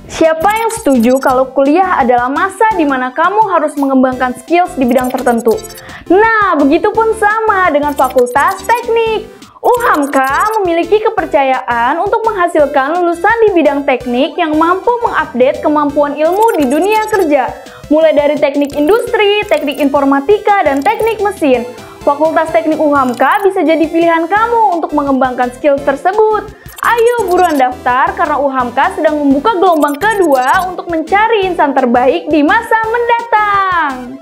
Siapa yang setuju kalau kuliah adalah masa di mana kamu harus mengembangkan skills di bidang tertentu? Nah, begitupun sama dengan Fakultas Teknik. UHAMKA memiliki kepercayaan untuk menghasilkan lulusan di bidang teknik yang mampu mengupdate kemampuan ilmu di dunia kerja, mulai dari teknik industri, teknik informatika, dan teknik mesin. Fakultas Teknik UHAMKA bisa jadi pilihan kamu untuk mengembangkan skill tersebut. Ayo buruan daftar karena UHAMKA sedang membuka gelombang kedua untuk mencari insan terbaik di masa mendatang.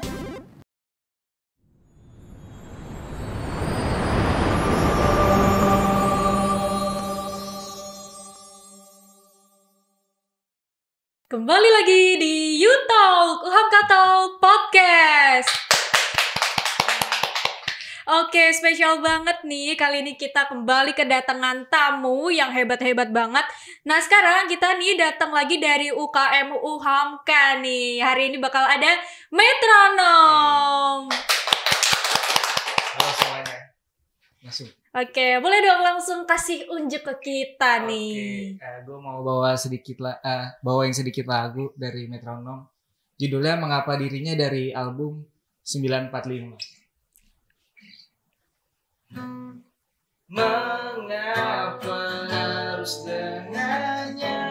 Kembali lagi di YouTalk, UHAMKA Talk Podcast. Oke, spesial banget nih. Kali ini kita kembali kedatangan tamu yang hebat-hebat banget. Nah, sekarang kita nih datang lagi dari UKM UHAMKA nih. Hari ini bakal ada Metronom. Halo semuanya. Masuk. Oke, boleh dong langsung kasih unjuk ke kita nih. Gue mau bawain sedikit lagu dari Metronom. Judulnya Mengapa Dirinya dari album 945. Mengapa harus dengannya?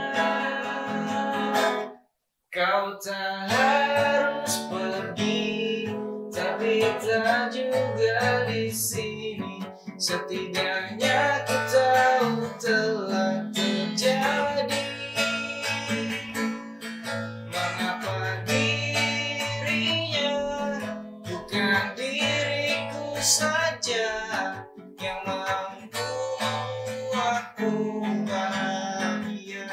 Kau tak harus pergi, tapi tak juga di sini. Setidaknya ku tahu telah terjadi. Mengapa dirinya bukan diriku saja yang mampu membuatku bahagia.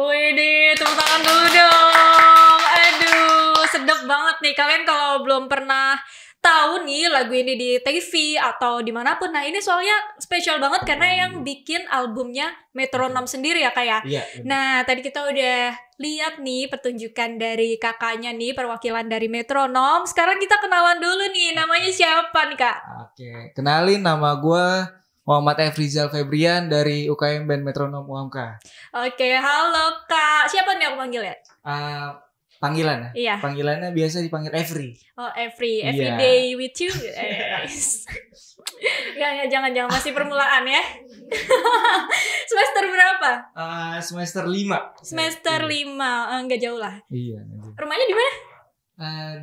Widih, tepuk tangan dulu dong. Aduh, sedap banget nih. Kalian kalau belum pernah tahu nih lagu ini di TV atau dimanapun, nah ini soalnya spesial banget karena yang bikin albumnya Metronom sendiri ya Kak ya. Iya. Nah tadi kita udah lihat nih pertunjukan dari kakaknya nih, perwakilan dari Metronom. Sekarang kita kenalan dulu nih, namanya siapa nih Kak? Oke, kenalin, nama gue Muhammad Efrizal Febrian dari UKM Band Metronom UHAMKA. Oke, halo Kak. Siapa nih aku manggil ya? Panggilan ya? Iya. Panggilannya biasa dipanggil Every. Oh, every Iya. day with you. Ya, jangan masih permulaan ya. Semester berapa? Semester 5. Semester 5. Enggak jauh lah. Iya. Rumahnya di mana?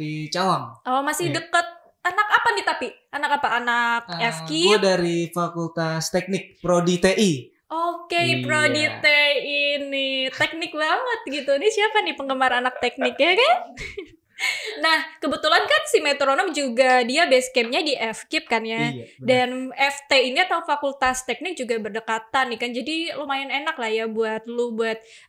Di Cawang. Oh, masih Iya. deket. Anak apa nih tapi? Anak apa? Anak Gue FKIP? dari Fakultas Teknik Prodi TI. Oke, Iya. Prodi ini teknik banget gitu. Ini siapa nih penggemar anak teknik ya kan? Nah, kebetulan kan si Metronom juga dia base camp-nya di FKIP kan ya. Iya, benar. Dan FT ini atau Fakultas Teknik juga berdekatan nih kan. Jadi lumayan enak lah ya buat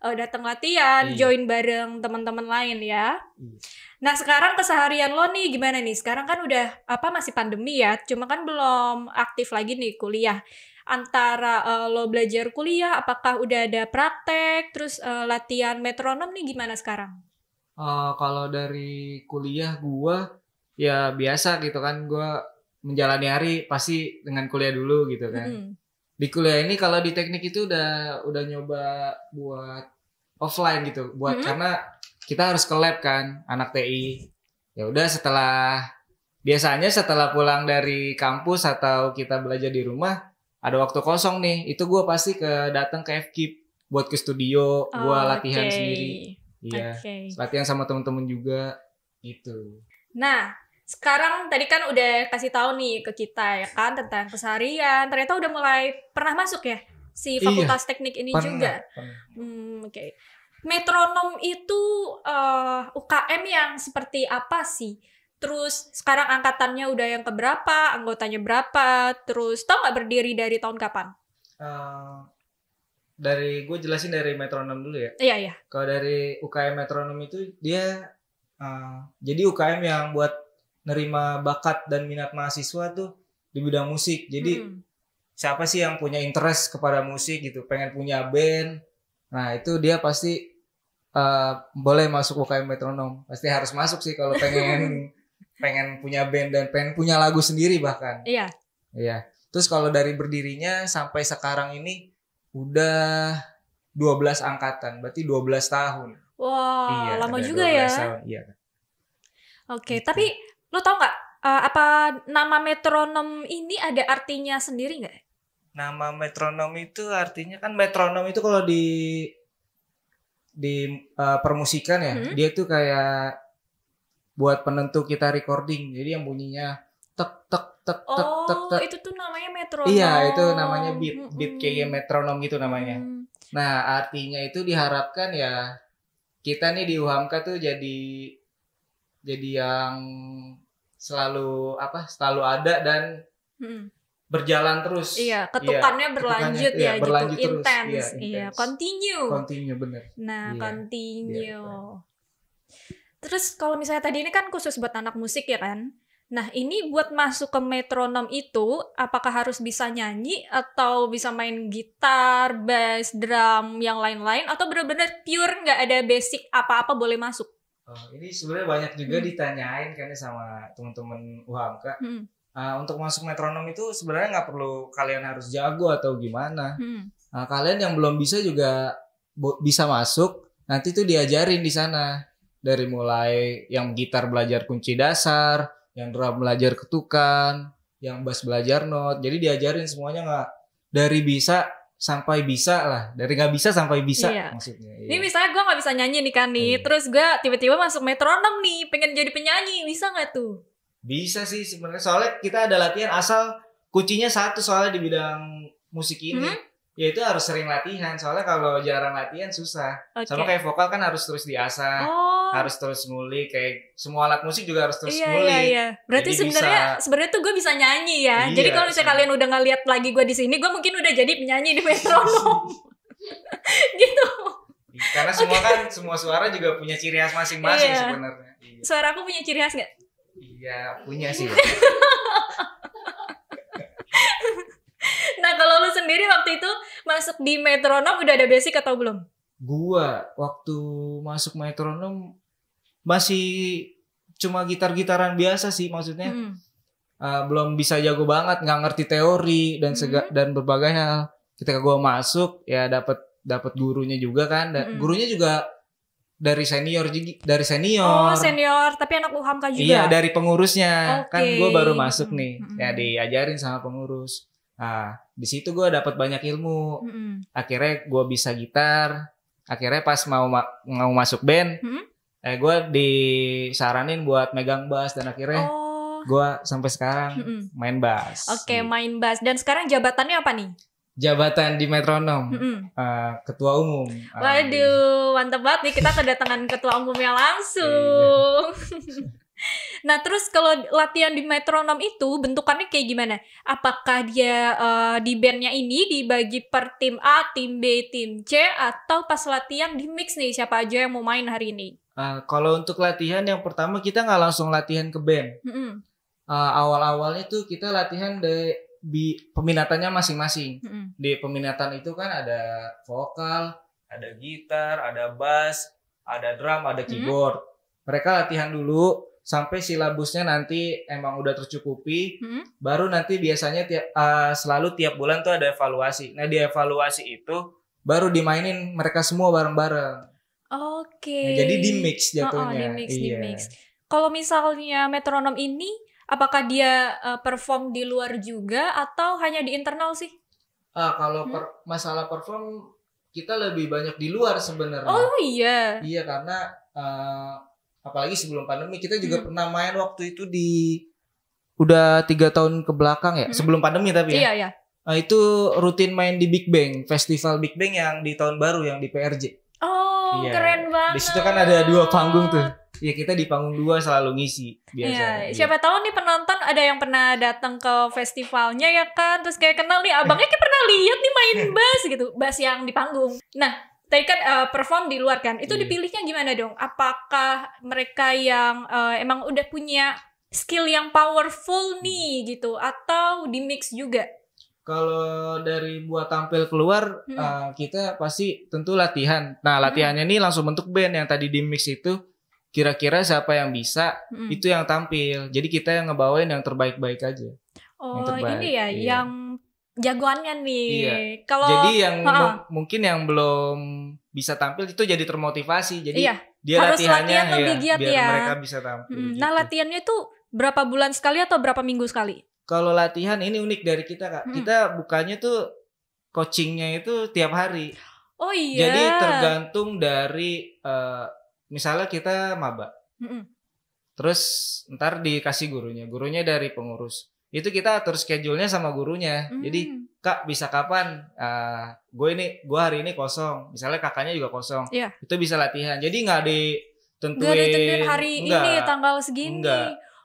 datang latihan, Iya. join bareng teman-teman lain ya. Iya. Nah, sekarang keseharian lo nih gimana nih? Sekarang kan udah masih pandemi ya. Cuma kan belum aktif lagi nih kuliah. Antara lo belajar kuliah, apakah udah ada praktek, terus latihan Metronom nih gimana sekarang? Kalau dari kuliah gue ya biasa gitu kan, gue menjalani hari pasti dengan kuliah dulu gitu kan. Di kuliah ini kalau di teknik itu udah nyoba buat offline gitu, buat karena kita harus ke lab kan, anak TI. Ya udah biasanya setelah pulang dari kampus atau kita belajar di rumah ada waktu kosong nih, itu gue pasti datang ke FKIP buat ke studio, gue latihan sendiri. Iya, latihan sama temen-temen juga gitu. Nah, sekarang tadi kan udah kasih tahu nih ke kita ya kan tentang keseharian. Ternyata udah mulai pernah masuk ya si Fakultas Teknik ini juga. Oke. Metronom itu UKM yang seperti apa sih? Terus sekarang angkatannya udah yang keberapa? Anggotanya berapa? Terus tau nggak berdiri dari tahun kapan? Gue jelasin dari Metronom dulu ya. Iya. Kalau dari UKM Metronom itu dia jadi UKM yang buat nerima bakat dan minat mahasiswa tuh di bidang musik. Jadi siapa sih yang punya interest kepada musik gitu, pengen punya band. Nah itu dia pasti boleh masuk UKM Metronom. Pasti harus masuk sih kalau pengen punya band dan pengen punya lagu sendiri bahkan. Iya. Iya. Terus kalau dari berdirinya sampai sekarang ini Udah 12 angkatan, berarti 12 tahun. Wah, iya, lama juga ya. Tahun. Iya. Oke, tapi lo tau nggak apa nama metronom ini ada artinya sendiri nggak? Nama metronom itu artinya kan metronom itu kalau di permusikan ya, dia tuh kayak buat penentu kita recording. Jadi yang bunyinya tek tek tek tek tek tek. Itu tuh namanya metronom. Iya, itu namanya beat kayak metronom gitu namanya. Nah, artinya itu diharapkan ya kita nih di UHAMKA tuh jadi yang selalu ada dan berjalan terus. Iya, ketukannya berlanjut ya, berlanjut gitu, terus. Intense. Iya, continue. Continue bener. Nah, continue. Terus kalau misalnya tadi ini kan khusus buat anak musik ya kan? Nah, ini buat masuk ke metronom itu, apakah harus bisa nyanyi atau bisa main gitar, bass, drum, yang lain-lain, atau benar-benar pure nggak ada basic apa-apa boleh masuk? Ini sebenarnya banyak juga ditanyain kan sama teman-teman UHAMKA. Untuk masuk metronom itu sebenarnya nggak perlu kalian harus jago atau gimana. Kalian yang belum bisa juga bisa masuk. Nanti tuh diajarin di sana dari mulai yang gitar belajar kunci dasar, yang drum belajar ketukan, yang bass belajar not. Jadi diajarin semuanya nggak dari bisa sampai bisa lah, dari nggak bisa sampai bisa maksudnya. Ini misalnya gue nggak bisa nyanyi nih kan nih, terus gue tiba-tiba masuk metronom nih, pengen jadi penyanyi, bisa nggak tuh? Bisa sih sebenarnya, soalnya kita ada latihan asal kuncinya satu soalnya di bidang musik ini. Ya itu harus sering latihan, soalnya kalau jarang latihan susah. Sama kayak vokal kan harus terus diasah, harus terus ngulik, kayak semua alat musik juga harus terus ngulik. Iya. Berarti sebenarnya tuh gue bisa nyanyi ya. Jadi kalau misalnya kalian udah ngeliat lagi gue di sini, gue mungkin udah jadi penyanyi di metronom. Gitu. Karena semua suara juga punya ciri khas masing-masing sebenarnya. Suara aku punya ciri khas nggak? Iya, punya sih. Nah, kalau lu sendiri waktu itu masuk di metronom udah ada basic atau belum? Gua waktu masuk metronom masih cuma gitar-gitaran biasa sih, maksudnya. Belum bisa jago banget, nggak ngerti teori dan berbagai hal. Ketika gua masuk ya dapat gurunya juga kan. Gurunya juga dari senior. Oh, senior, tapi anak UHAMKA juga. Iya, dari pengurusnya. Kan gua baru masuk nih. Ya diajarin sama pengurus. Nah, di situ gue dapat banyak ilmu. Akhirnya gue bisa gitar. Akhirnya pas mau masuk band, gue disaranin buat megang bass dan akhirnya gue sampai sekarang main bass. Oke, main bass. Dan sekarang jabatannya apa nih? Jabatan di metronom, ketua umum. Waduh, mantap banget nih, kita kedatangan ketua umumnya langsung. Nah, terus kalau latihan di metronom itu bentukannya kayak gimana? Apakah dia di bandnya ini dibagi per tim A, tim B, tim C, atau pas latihan di mix nih siapa aja yang mau main hari ini? Kalau untuk latihan yang pertama kita nggak langsung latihan ke band. Awal-awalnya tuh kita latihan di peminatannya masing-masing. Di peminatan itu kan ada vokal, ada gitar, ada bass, ada drum, ada keyboard. Mereka latihan dulu sampai silabusnya nanti emang udah tercukupi, baru nanti biasanya selalu tiap bulan tuh ada evaluasi. Nah di evaluasi itu baru dimainin mereka semua bareng-bareng. Oke. Nah, jadi di mix jatuhnya. Di mix. Kalau misalnya metronom ini, apakah dia perform di luar juga atau hanya di internal sih? Kalau masalah perform kita lebih banyak di luar sebenarnya. Oh iya. Iya karena apalagi sebelum pandemi kita juga pernah main waktu itu udah 3 tahun ke belakang ya, sebelum pandemi tapi ya. Iya. Itu rutin main di Big Bang, festival Big Bang yang di tahun baru yang di PRJ. Oh, keren banget. Di situ kan ada 2 panggung tuh. Ya kita di panggung 2 selalu ngisi biasanya. Siapa tahu nih penonton ada yang pernah datang ke festivalnya ya kan, terus kayak kenal nih abangnya kayak pernah lihat nih main bass gitu, bass yang di panggung. Nah, tadi kan perform di luar kan, itu dipilihnya gimana dong? Apakah mereka yang emang udah punya skill yang powerful nih gitu, atau di mix juga? Kalau dari buat tampil keluar, kita pasti tentu latihan. Nah latihannya nih langsung bentuk band. Yang tadi di mix itu kira-kira siapa yang bisa, itu yang tampil. Jadi kita yang ngebawain yang terbaik-baik aja. Oh ini ya, yang jagoannya nih. Iya. Kalau jadi yang mungkin yang belum bisa tampil itu jadi termotivasi. Jadi dia harus latihannya latihan lebih giat biar mereka bisa tampil. Gitu. Nah, latihannya tuh berapa bulan sekali atau berapa minggu sekali? Kalau latihan ini unik dari kita, Kak. Kita bukannya tuh coachingnya itu tiap hari. Oh iya. Jadi tergantung dari misalnya kita maba. Terus ntar dikasih gurunya dari pengurus. Itu kita atur schedule-nya sama gurunya. Jadi Kak bisa kapan? Gue hari ini kosong. Misalnya kakaknya juga kosong. Itu bisa latihan. Jadi nggak ditentuin hari ini tanggal segini.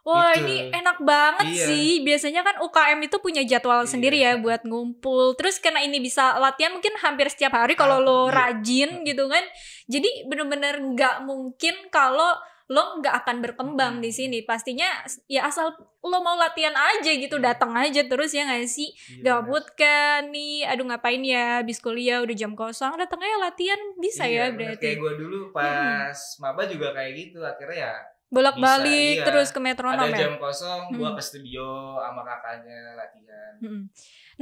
Wah gitu. Ini enak banget sih. Biasanya kan UKM itu punya jadwal sendiri ya buat ngumpul. Terus karena ini bisa latihan mungkin hampir setiap hari kalau lo rajin gitu kan. Jadi bener-bener nggak mungkin kalau lo nggak akan berkembang di sini. Pastinya ya asal lo mau latihan aja gitu, datang aja terus ya nggak sih. Gabut kan nih, aduh ngapain ya, habis kuliah udah jam kosong, datang aja latihan bisa ya berarti. Kayak gue dulu pas maba juga kayak gitu, akhirnya ya bolak-balik terus ke metronom ada jam kosong, gue ke studio sama kakaknya latihan.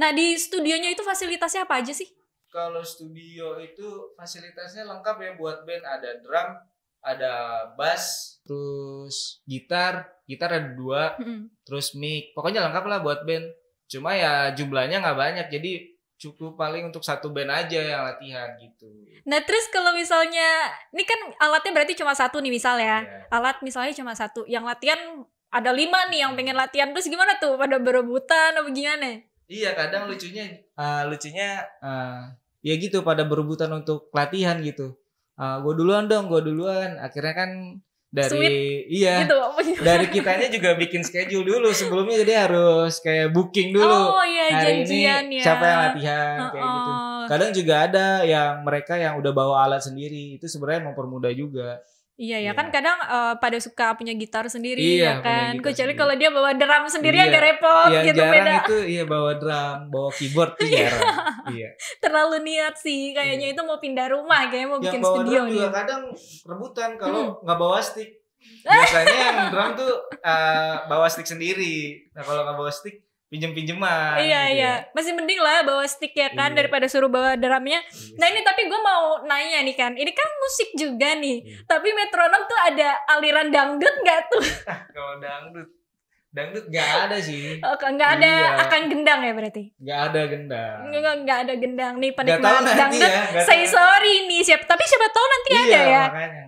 Nah di studionya itu fasilitasnya apa aja sih? Kalau studio itu fasilitasnya lengkap ya buat band, ada drum, ada bass, terus gitar ada 2, terus mic, pokoknya lengkap lah buat band. Cuma ya jumlahnya nggak banyak, jadi cukup paling untuk satu band aja yang latihan gitu. Nah terus kalau misalnya, ini kan alatnya berarti cuma satu nih misalnya, alat misalnya cuma satu, yang latihan ada 5 nih yang pengen latihan, terus gimana tuh, pada berebutan atau gimana? Iya kadang lucunya ya gitu pada berebutan untuk latihan gitu. Gue duluan, akhirnya kan dari sweet, gitu. Dari kitanya juga bikin schedule dulu sebelumnya, jadi harus kayak booking dulu. Hari ini siapa yang latihan kayak gitu. Kadang juga ada yang mereka yang udah bawa alat sendiri, itu sebenarnya mempermudah juga. Iya kan kadang pada suka punya gitar sendiri ya kan. Kecuali kalau dia bawa drum sendiri agak repot gitu jarang beda. Itu bawa drum, bawa keyboard tuh jarang. Terlalu niat sih kayaknya itu mau pindah rumah kayaknya mau bikin studio nih. Juga kadang rebutan kalau nggak bawa stick. Biasanya yang drum tuh bawa stick sendiri. Nah kalau nggak bawa stick pinjem-pinjeman. Iya. Masih mending lah bawa stick ya kan daripada suruh bawa drumnya. Nah ini tapi gue mau nanya nih kan, ini kan musik juga nih. Tapi metronom tuh ada aliran dangdut nggak tuh? Kalau dangdut nggak ada sih. Nggak ada akan gendang ya berarti? Nggak ada gendang. Nggak ada gendang nih penikmat dangdut. Say sorry nih tapi siapa tahu nanti ada ya. Makanya,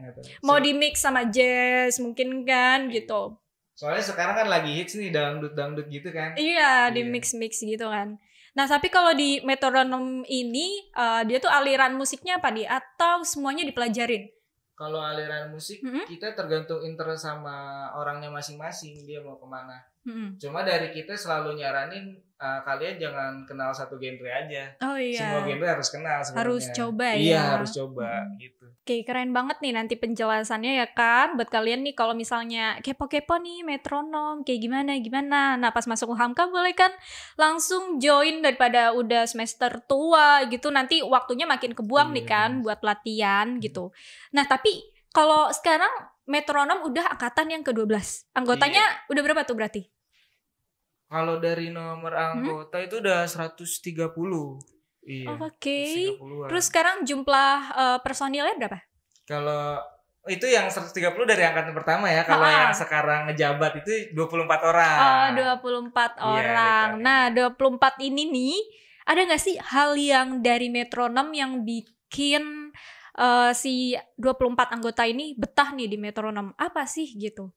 mau di mix sama jazz mungkin kan gitu. Soalnya sekarang kan lagi hits nih dangdut gitu kan. Iya, di mix gitu kan. Nah, tapi kalau di metronom ini dia tuh aliran musiknya apa nih? Atau semuanya dipelajarin? Kalau aliran musik kita tergantung interest sama orangnya masing-masing, dia mau kemana. Cuma dari kita selalu nyaranin kalian jangan kenal satu genre aja. Oh iya. Semua genre harus kenal sebenarnya. Harus coba ya. Iya, harus coba gitu. Oke, keren banget nih nanti penjelasannya ya kan buat kalian nih kalau misalnya kepo-kepo nih metronom kayak gimana. Nah, pas masuk UHAMKA boleh kan langsung join daripada udah semester tua gitu, nanti waktunya makin kebuang nih kan buat latihan gitu. Nah, tapi kalau sekarang metronom udah angkatan yang ke-12. Anggotanya udah berapa tuh berarti? Kalau dari nomor anggota itu udah 130. Iya. Oke. Terus sekarang jumlah personilnya berapa? Kalau itu yang 130 dari angkatan pertama ya. Kalau yang sekarang ngejabat itu 24 orang. Oh, 24 orang. Nah, 24 ini nih, ada gak sih hal yang dari metronom yang bikin si 24 anggota ini betah nih di metronom? Apa sih gitu?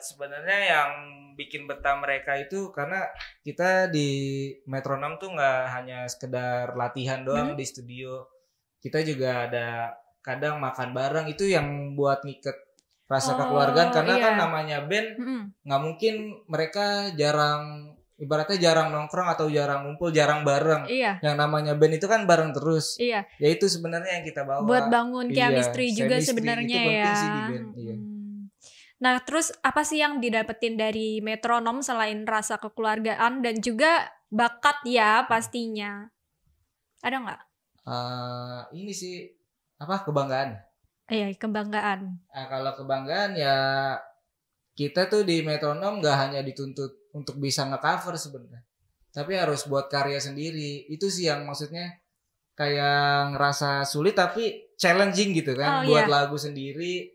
Sebenarnya yang bikin betah mereka itu karena kita di metronom tuh nggak hanya sekedar latihan doang di studio, kita juga ada kadang makan bareng, itu yang buat ngiket rasa kekeluargaan karena kan namanya band nggak mungkin mereka ibaratnya jarang nongkrong atau jarang ngumpul, jarang bareng. Yang namanya band itu kan bareng terus. Ya itu sebenarnya yang kita bawa buat bangun chemistry juga sebenarnya ya. Sih di band. Nah, terus apa sih yang didapetin dari metronom selain rasa kekeluargaan dan juga bakat ya pastinya? Ada nggak? Ini sih kebanggaan. Iya, kebanggaan. Nah, kalau kebanggaan ya kita tuh di metronom nggak hanya dituntut untuk bisa nge-cover sebenarnya. tapi harus buat karya sendiri. Itu sih yang maksudnya kayak ngerasa sulit tapi challenging gitu kan. Buat lagu sendiri,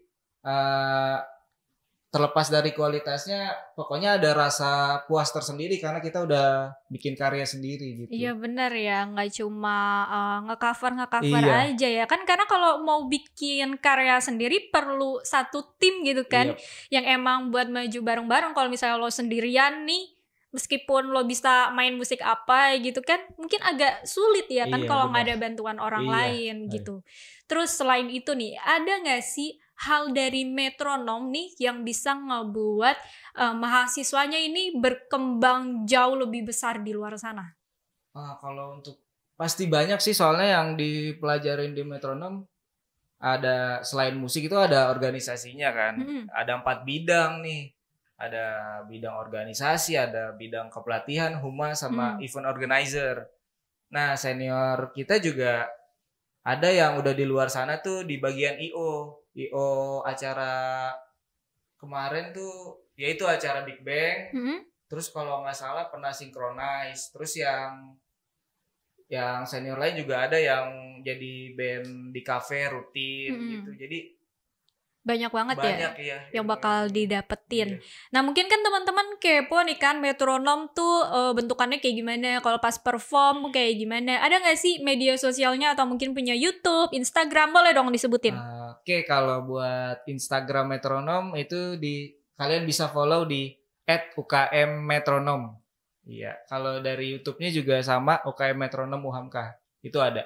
terlepas dari kualitasnya, pokoknya ada rasa puas tersendiri karena kita udah bikin karya sendiri gitu. Iya benar ya, nggak cuma nge-cover aja ya kan, karena kalau mau bikin karya sendiri perlu satu tim gitu kan, yang emang buat maju bareng-bareng. Kalau misalnya lo sendirian nih, meskipun lo bisa main musik apa gitu kan, mungkin agak sulit ya kan kalau nggak ada bantuan orang lain gitu. Terus selain itu nih, ada nggak sih hal dari metronom nih yang bisa ngebuat mahasiswanya ini berkembang jauh lebih besar di luar sana? Kalau untuk pasti banyak sih, soalnya yang dipelajarin di metronom ada selain musik itu ada organisasinya kan. Ada 4 bidang nih. Ada bidang organisasi, ada bidang kepelatihan, humas, sama event organizer. Nah senior kita juga ada yang udah di luar sana tuh di bagian IO acara kemarin tuh, yaitu acara Big Bang. Terus kalau nggak salah pernah Synchronize. Terus yang senior lain juga ada yang jadi band di kafe rutin gitu. Jadi banyak banget ya yang bakal didapetin. Nah mungkin kan teman-teman kepo nih kan, metronom tuh bentukannya kayak gimana, kalau pas perform kayak gimana. Ada nggak sih media sosialnya atau mungkin punya YouTube, Instagram, boleh dong disebutin? Oke, kalau buat Instagram metronom itu kalian bisa follow di @ukmmetronom. Iya, kalau dari YouTube-nya juga sama, UKM Metronom Uhamka. Itu ada.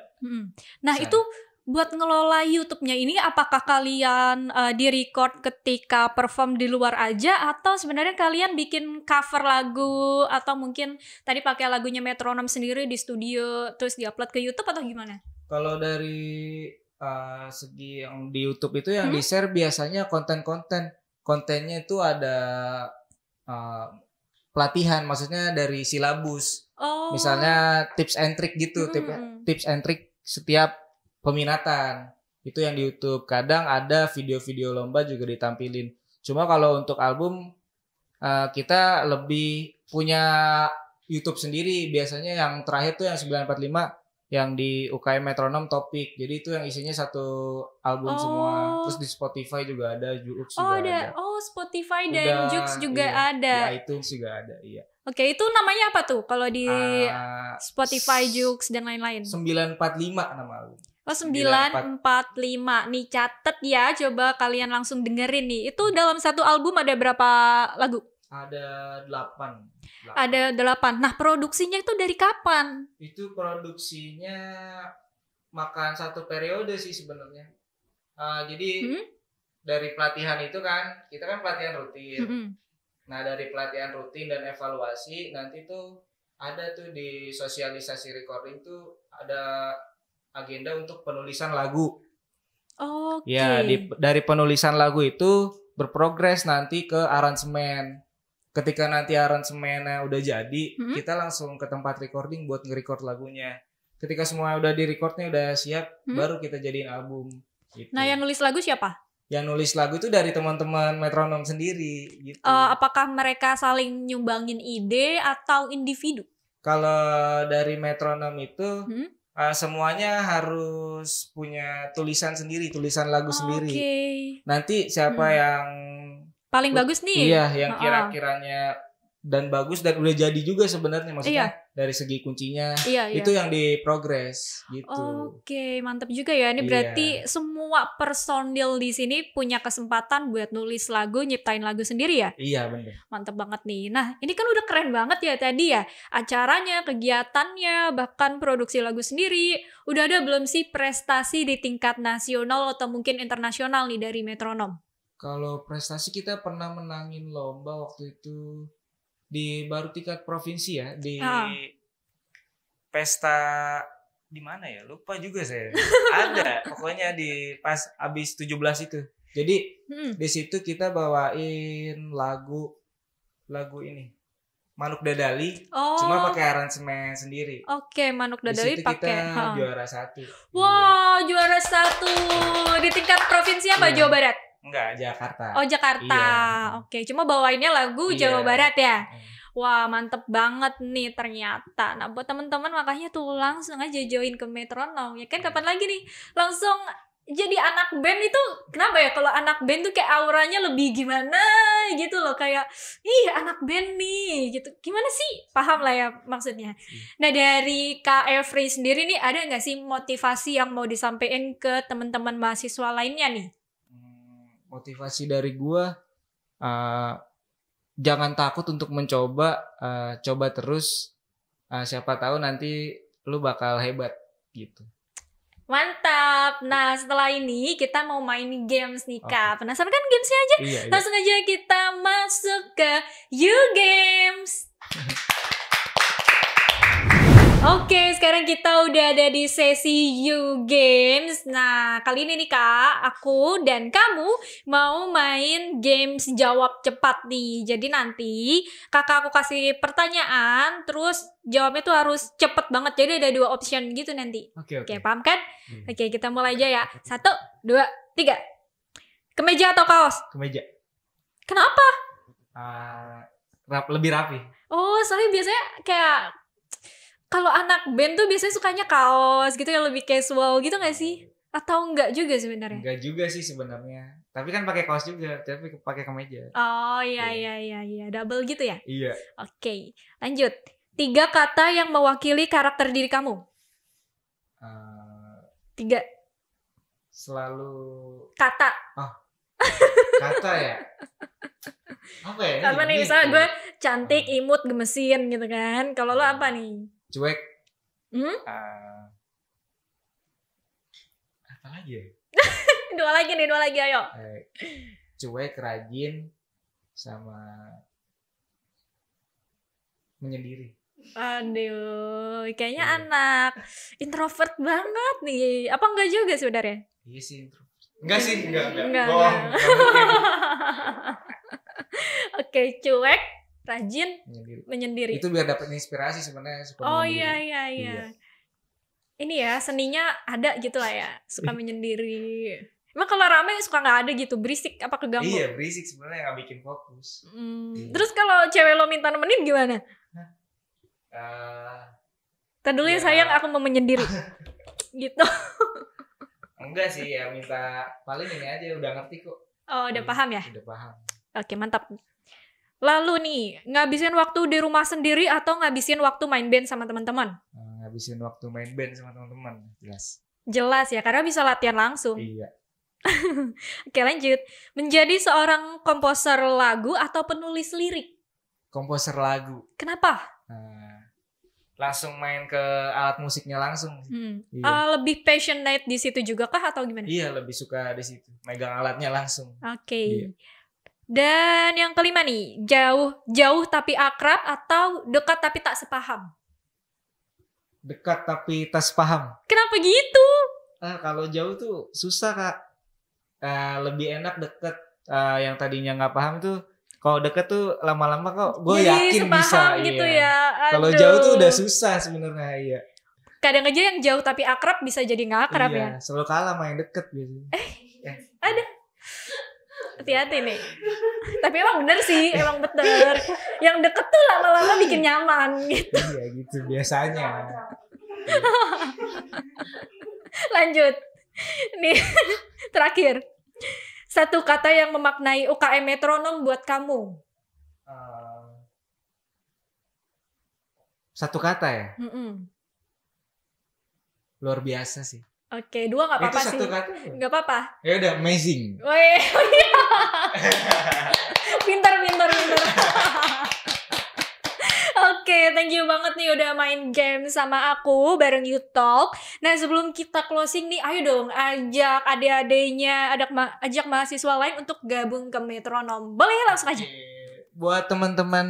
Nah, itu buat ngelola YouTube-nya ini, apakah kalian di-record ketika perform di luar aja, atau sebenarnya kalian bikin cover lagu, atau mungkin tadi pakai lagunya metronom sendiri di studio terus di-upload ke YouTube, atau gimana? Kalau dari segi yang di YouTube itu yang di-share biasanya kontennya itu ada pelatihan, maksudnya dari silabus. Misalnya tips and trick gitu, tips and trick setiap peminatan. Itu yang di YouTube. Kadang ada video-video lomba juga ditampilin. Cuma kalau untuk album kita lebih punya YouTube sendiri. Biasanya yang terakhir tuh yang 945 yang di UKM Metronom Topik. Jadi itu yang isinya satu album semua. Terus di Spotify juga ada, Jux juga ada. Spotify dan Jux juga ada. Di iTunes juga ada, iya. Oke, itu namanya apa tuh kalau di Spotify, Jux dan lain-lain? 945 nama album. 945. Nih catet ya, coba kalian langsung dengerin nih. Itu dalam satu album ada berapa lagu? Ada 8. Ada 8. Nah, produksinya itu dari kapan? Itu produksinya makan satu periode sih sebenarnya. Jadi dari pelatihan itu kan, kita kan pelatihan rutin. Nah, dari pelatihan rutin dan evaluasi, nanti tuh ada tuh di sosialisasi recording tuh ada agenda untuk penulisan lagu. Ya, dari penulisan lagu itu berprogres nanti ke aransemen. Ketika nanti aransemennya udah jadi, kita langsung ke tempat recording buat nge-record lagunya. Ketika semua udah di-recordnya udah siap, baru kita jadiin album. Gitu. Nah, yang nulis lagu siapa? Yang nulis lagu itu dari teman-teman metronom sendiri. Gitu. Apakah mereka saling nyumbangin ide atau individu? Kalau dari metronom itu semuanya harus punya tulisan sendiri, tulisan lagu sendiri. Nanti siapa yang paling bagus nih? Iya, yang kira-kiranya dan bagus dan udah jadi juga sebenarnya, maksudnya dari segi kuncinya itu yang diprogres gitu. Mantap juga ya. Ini berarti semua personil di sini punya kesempatan buat nulis lagu, nyiptain lagu sendiri ya? Iya, benar. Mantap banget nih. Nah, ini kan udah keren banget ya tadi ya. Acaranya, kegiatannya, bahkan produksi lagu sendiri. Udah ada belum sih prestasi di tingkat nasional atau mungkin internasional nih dari Metronom? Kalau prestasi kita pernah menangin lomba waktu itu di baru tingkat provinsi ya, di pesta di mana ya, lupa juga saya. Ada pokoknya di pas abis 17 itu. Jadi di situ kita bawain lagu ini Manuk Dadali, cuma pakai aransemen sendiri. Manuk Dadali pakai. Kita juara 1. Wow, juara 1 di tingkat provinsi apa? Jawa Barat? Enggak, Jakarta. Jakarta. Cuma bawainnya lagu Jawa Barat ya. Wah, mantep banget nih ternyata. Nah, buat teman-teman makanya tuh langsung aja join ke metronom. Ya kan, kapan lagi nih langsung jadi anak band itu. Kenapa ya kalau anak band tuh kayak auranya lebih gimana gitu loh, kayak ih anak band nih gitu. Gimana sih? Paham lah ya maksudnya. Nah, dari Kak Every sendiri nih ada nggak sih motivasi yang mau disampaikan ke teman-teman mahasiswa lainnya nih? Motivasi dari gua, jangan takut untuk mencoba, coba terus, siapa tahu nanti lu bakal hebat gitu. Mantap. Nah, setelah ini kita mau main games nih, Kak. Penasaran kan gamesnya aja? Iya. Langsung aja kita masuk ke You Games. Oke, sekarang kita udah ada di sesi You Games. Nah, kali ini nih Kak, aku dan kamu mau main games jawab cepat nih. Jadi nanti kakak aku kasih pertanyaan, terus jawabnya tuh harus cepet banget. Jadi ada 2 option gitu nanti. Oke, paham kan? Oke, kita mulai aja ya. 1, 2, 3. Kemeja atau kaos? Kemeja. Kenapa? Lebih rapi. Oh, soalnya biasanya kayak kalau anak band tuh biasanya sukanya kaos gitu yang lebih casual gitu gak sih? Atau enggak juga sebenarnya? Enggak juga sih sebenarnya. Tapi kan pakai kaos juga, tapi pakai kemeja. Oh iya. Double gitu ya? Iya. Oke, lanjut. 3 kata yang mewakili karakter diri kamu. 3. Selalu Kata. Kata ya? Apa ya? Apa nih, misalnya gue cantik, imut, gemesin gitu kan. Kalau lo apa nih? Cuek. Apa lagi ya? Dua lagi ayo. Cuek, rajin, sama menyendiri. Aduh, kayaknya anak introvert banget nih. Apa enggak juga sebenarnya? Iya sih introvert. Enggak sih, enggak. Oke, cuek, rajin, menyendiri. Itu biar dapat inspirasi sebenarnya. Oh iya. Ini ya seninya ada gitu lah ya, suka menyendiri. Emang kalau rame suka nggak ada gitu, berisik apa keganggu? Iya berisik sebenarnya, nggak bikin fokus. Terus kalau cewek lo minta nemenin gimana? Tadi dulu ya sayang, aku mau menyendiri. Gitu. Enggak sih ya, minta paling ini aja, udah ngerti kok. Oh udah paham ya? Udah paham. Oke mantap. Lalu nih, ngabisin waktu di rumah sendiri atau ngabisin waktu main band sama teman-teman? Ngabisin waktu main band sama teman-teman, jelas. Jelas ya, karena bisa latihan langsung. Iya. Oke lanjut. Menjadi seorang komposer lagu atau penulis lirik? Komposer lagu. Kenapa? Langsung main ke alat musiknya langsung. Iya. Lebih passionate di situ juga kah atau gimana? Iya, lebih suka di situ. Megang alatnya langsung. Oke. Iya. Dan yang kelima nih, jauh tapi akrab atau dekat tapi tak sepaham? Dekat tapi tak sepaham. Kenapa gitu? Kalau jauh tuh susah Kak. Lebih enak deket. Yang tadinya nggak paham tuh, kalau deket tuh lama-lama kok gue yakin bisa. Gitu iya. Ya. Kalau jauh tuh udah susah sebenarnya. Iya. Kadang aja yang jauh tapi akrab bisa jadi nggak akrab ya. Selalu kalah sama yang deket biasanya. Ada. Hati-hati nih. Tapi emang bener sih, emang bener. Yang deket tuh lama-lama bikin nyaman gitu. Iya gitu biasanya. Lanjut. Nih, terakhir. 1 kata yang memaknai UKM Metronom buat kamu. 1 kata ya? Luar biasa sih. Oke, 2 gak apa-apa sih. Itu 1 kata? Gak apa-apa. Ya udah, amazing. Wih, pintar. Oke, thank you banget nih udah main game sama aku bareng YouTalk. Nah, sebelum kita closing nih, ayo dong ajak adik-adiknya, ajak mahasiswa lain untuk gabung ke Metronom. Boleh langsung aja. Buat teman-teman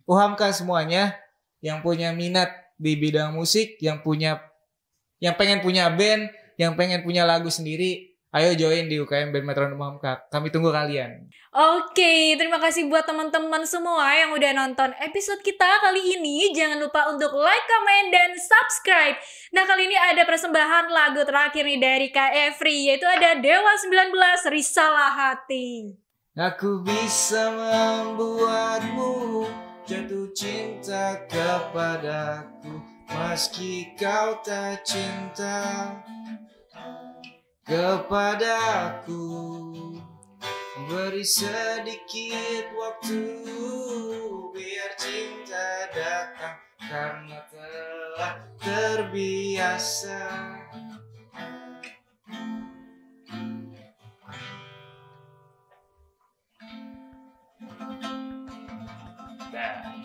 UHAMKA semuanya yang punya minat di bidang musik, yang pengen punya band, yang pengen punya lagu sendiri, ayo join di UKM Band Metronom UHAMKA. Kami tunggu kalian. Oke, terima kasih buat teman-teman semua yang udah nonton episode kita kali ini. Jangan lupa untuk like, comment, dan subscribe. Nah, kali ini ada persembahan lagu terakhir nih dari Kak Every, yaitu ada Dewa 19, Risalah Hati. Aku bisa membuatmu jatuh cinta. cinta kepadaku, meski kau tak cinta kepadaku. Beri sedikit waktu biar cinta datang, karena telah terbiasa. Nah.